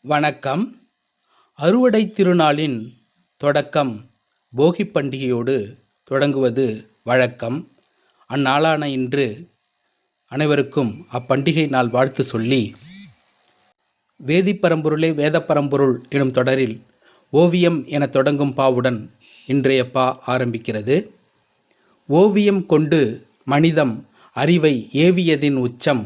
வணக்கம். அறுவடை திருநாளின் தொடக்கம் போகி பண்டிகையோடு தொடங்குவது வழக்கம். அந்நாளான இன்று அனைவருக்கும் அப்பண்டிகை நாள் வாழ்த்து சொல்லி, வேதிப்பரம்பொருளே வேதப்பரம்பொருள் எனும் தொடரில் ஓவியம் என தொடங்கும் பாவுடன் இன்றைய பா ஆரம்பிக்கிறது. ஓவியம் கொண்டு மனிதம் அறிவை ஏவியதின் உச்சம்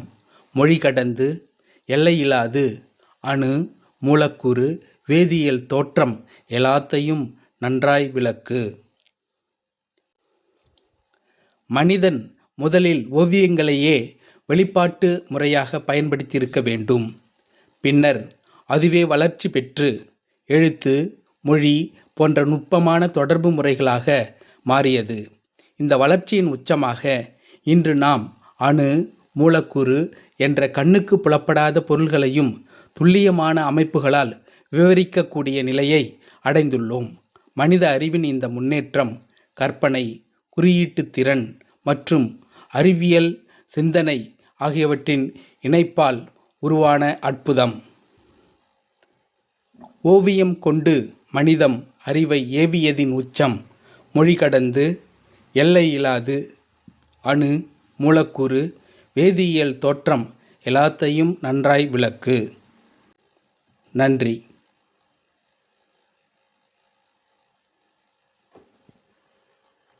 மொழி கடந்து எல்லையிலாது அணு மூலக்கூறு வேதியியல் தோற்றம் எல்லாத்தையும் நன்றாய் விளக்கு. மனிதன் முதலில் ஓவியங்களையே வெளிப்பாட்டு முறையாக பயன்படுத்தியிருக்க வேண்டும். பின்னர் அதுவே வளர்ச்சி பெற்று எழுத்து, மொழி போன்ற நுட்பமான தொடர்பு முறைகளாக மாறியது. இந்த வளர்ச்சியின் உச்சமாக இன்று நாம் அணு, மூலக்கூறு என்ற கண்ணுக்கு புலப்படாத பொருள்களையும் துல்லியமான அமைப்புகளால் விவரிக்கக்கூடிய நிலையை அடைந்துள்ளோம். மனித அறிவின் இந்த முன்னேற்றம் கற்பனை, குறியீட்டு திறன் மற்றும் அறிவியல் சிந்தனை ஆகியவற்றின் இணைப்பால் உருவான அற்புதம். ஓவியம் கொண்டு மனிதம் அறிவை ஏவியதின் உச்சம் மொழி கடந்து எல்லையிலாது அணு, மூலக்கூறு வேதியியல் தோற்றம் எல்லாத்தையும் நன்றாய் விளக்கு. நன்றி.